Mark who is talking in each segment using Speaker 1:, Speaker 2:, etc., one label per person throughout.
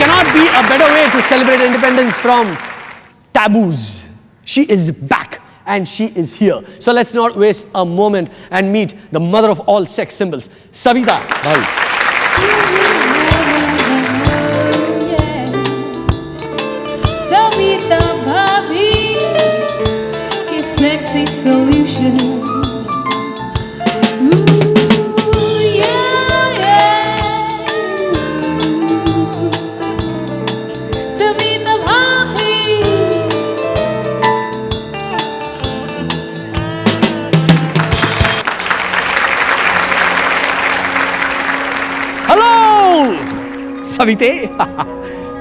Speaker 1: cannot be a better way to celebrate independence from taboos. She is back and she is here. So let's not waste a moment and meet the mother of all sex symbols, Savita Bhai.
Speaker 2: Savita Bhabhi ki sexy solution.
Speaker 1: सविते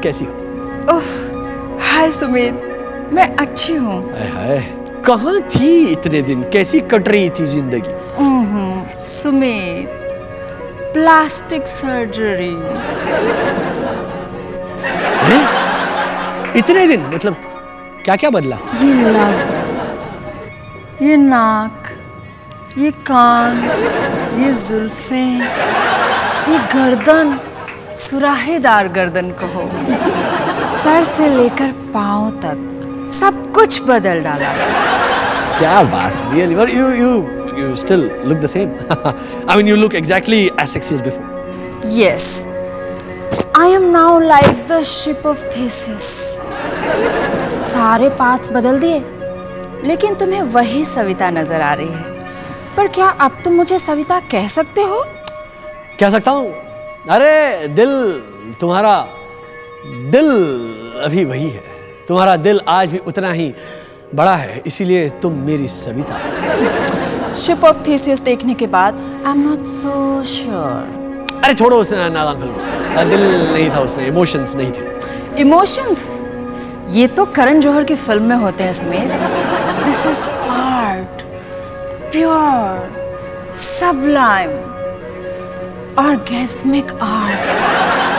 Speaker 1: कैसी हो?
Speaker 3: हाय सुमित, मैं अच्छी हूँ।
Speaker 1: कहाँ थी इतने दिन? कैसी कट रही थी जिंदगी?
Speaker 3: Sumit, plastic surgery.
Speaker 1: इतने दिन मतलब क्या क्या बदला?
Speaker 3: ये लब, ये नाक, ये कान, ये जुल्फें, ये गर्दन, सुराहीदार गर्दन कहो, सर से लेकर पांव तक सब कुछ बदल डाला।
Speaker 1: क्या बात, really? But you still look the same. I mean, you look exactly as sexy as before.
Speaker 3: Yes, I am now like the ship of Theseus. सारे पार्ट्स बदल दिए, लेकिन तुम्हें वही सविता नजर आ रही है। पर क्या अब तुम मुझे सविता कह सकते हो?
Speaker 1: कह सकता हूँ। अरे दिल, तुम्हारा दिल अभी वही है। तुम्हारा दिल आज भी उतना ही बड़ा है, इसीलिए तुम मेरी सविता।
Speaker 3: शिप ऑफ थीसियस देखने के बाद I am not so sure.
Speaker 1: अरे छोड़ो उस नादान फिल्म को। दिल नहीं था उसमें, इमोशंस नहीं थे।
Speaker 3: इमोशंस ये तो करण जौहर की फिल्म में होते हैं Sumer. This is art, pure, sublime, orgasmic art,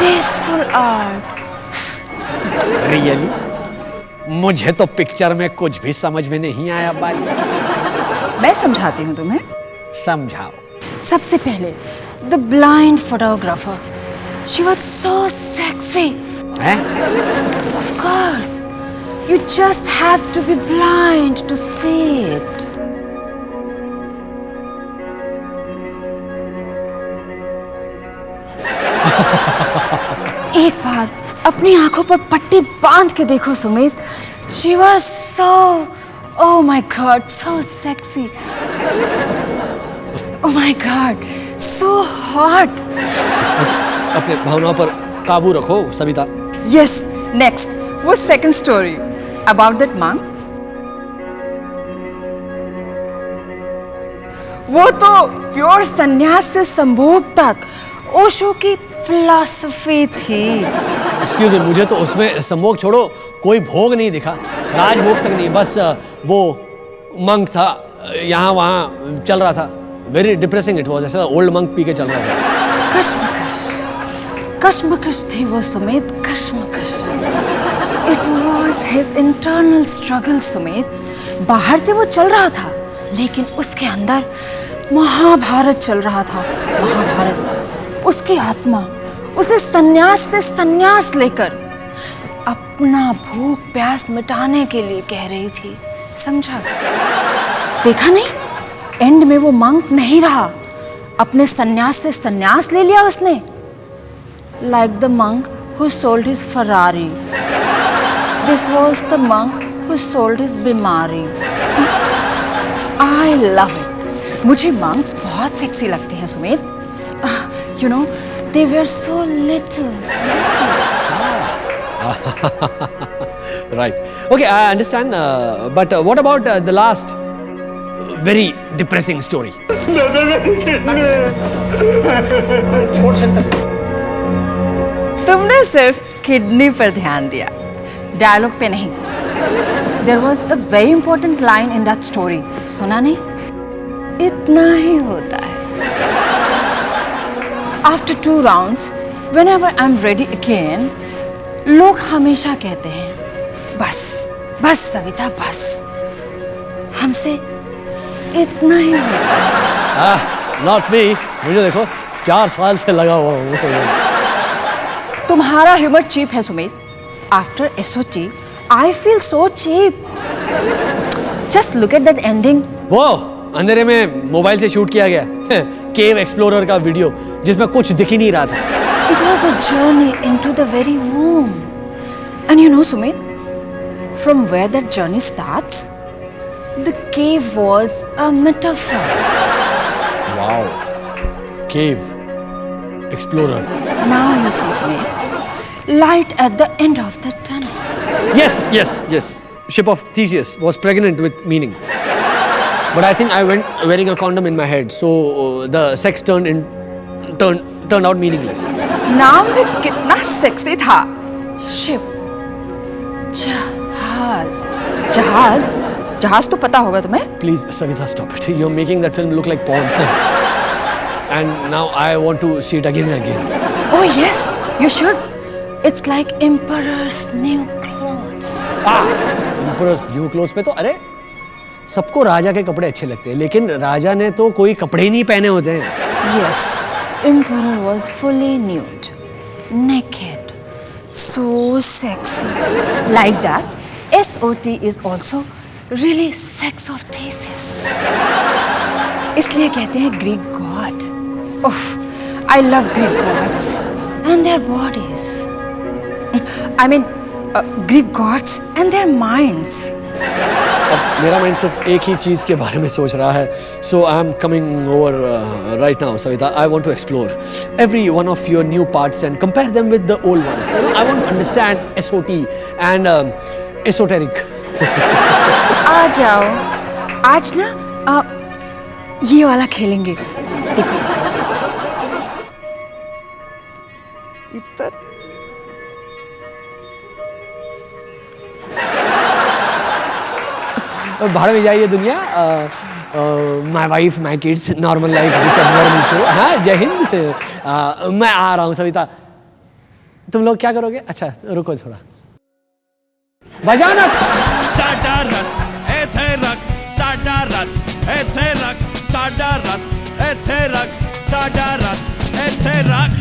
Speaker 3: tasteful art.
Speaker 1: Really? मुझे तो पिक्चर में कुछ भी समझ में नहीं आया बाली।
Speaker 3: मैं समझाती हूँ तुम्हें।
Speaker 1: समझाओ।
Speaker 3: सबसे पहले the blind photographer, she was so sexy. Of course, you just have to be blind to see it. एक बार अपनी आंखों पर पट्टी बांध के देखो Sumit. She was so, oh my God, so sexy. Oh my God, so hot.
Speaker 1: अपने भावनाओं पर काबू रखो सविता।
Speaker 3: Yes, next वो second story about that monk. वो तो प्योर संन्यास से संभोग तक ओशो की फिलॉसफी थी।
Speaker 1: एक्सक्यूज मी, मुझे तो उसमें संभोग छोड़ो, कोई भोग नहीं दिखा, राजभोग तक नहीं, बस वो मंक था, यहाँ वहाँ चल रहा था। वेरी डिप्रेसिंग इट वाज, ऐसा ओल्ड मंक पी के चल रहा था।
Speaker 3: कश्मकश, कश्मकश थी वो सुमित, कश्मकश। It was his internal struggle Sumit. बाहर से वो चल रहा था, लेकिन उसके अंदर महाभारत चल रहा था। महाभारत, उसकी आत्मा उसे सन्यास से सन्यास लेकर अपना भूख प्यास मिटाने के लिए कह रही थी। समझा? देखा नहीं, एंड में वो मंक नहीं रहा, अपने सन्यास से सन्यास ले लिया उसने। Like the monk who sold his Ferrari, this was the monk who sold his बीमारी। I love it. मुझे monks बहुत सेक्सी लगते हैं Sumit. You know, they were so little.
Speaker 1: Right. Okay, I understand. But what about the last very depressing story?
Speaker 3: तुमने सिर्फ kidney पर ध्यान दिया, डायलॉग पे नहीं। There was a very important line in that story. सुना नहीं? इतना ही होता है। After 2 rounds, whenever I'm ready again, लोग हमेशा कहते हैं, बस बस सविता बस, हमसे इतना ही होता है।
Speaker 1: Not me. मुझे देखो 4 साल से लगा हुआ हूँ।
Speaker 3: तुम तुम्हारा ह्यूमर चीप है Sumit. After SOT, I feel so cheap. Just look at that ending.
Speaker 1: वो अंधेरे में मोबाइल से शूट किया गया केव एक्सप्लोरर का वीडियो जिसमें कुछ दिख ही नहीं रहा था.
Speaker 3: It was a journey into the very womb. And you know, Sumit, from where that journey starts, the cave was a metaphor.
Speaker 1: Wow. Cave explorer.
Speaker 3: Now you see, Sumit, light at the end of the tunnel.
Speaker 1: Yes. Ship of Theseus was pregnant with meaning. But I think I went wearing a condom in my head, so the sex turned out meaningless.
Speaker 3: नाम भी कितना sexy था. Ship, जहाज. जहाज तो पता होगा तुम्हें.
Speaker 1: Please, Savita, stop it. You're making that film look like porn. And now I want to see it again and again.
Speaker 3: Oh yes, you should. It's like Emperor's new clothes.
Speaker 1: Emperor's new clothes पे तो अरे सबको राजा के कपड़े अच्छे लगते हैं, लेकिन राजा ने तो कोई कपड़े ही नहीं पहने होते हैं.
Speaker 3: Yes, Emperor was fully nude, naked, so sexy. Like that, SOT is also really sex of Theseus. इसलिए कहते हैं Greek god. Oof, I love Greek gods and their bodies. I mean, Greek gods and their minds.
Speaker 1: अब मेरा mind सिर्फ एक ही चीज़ के बारे में सोच रहा है. So I am coming over right now Savita. I want to explore every one of your new parts and compare them with the old ones. I want to understand SOT and esoteric.
Speaker 3: आ जाओ. आज ना ये वाला खेलेंगे. देखो. इधर.
Speaker 1: भाड़ में जाइए दुनिया. My wife, my kids, normal life, normal show. हाँ, जय हिंद. मैं आ रहा हूँ सविता. तुम लोग क्या करोगे? अच्छा रुको थोड़ा. बजाना.
Speaker 4: साडा रथ एथे रख, साडा रथ एथे रख, साडा रथ एथे रख, साडा रथ एथे रख.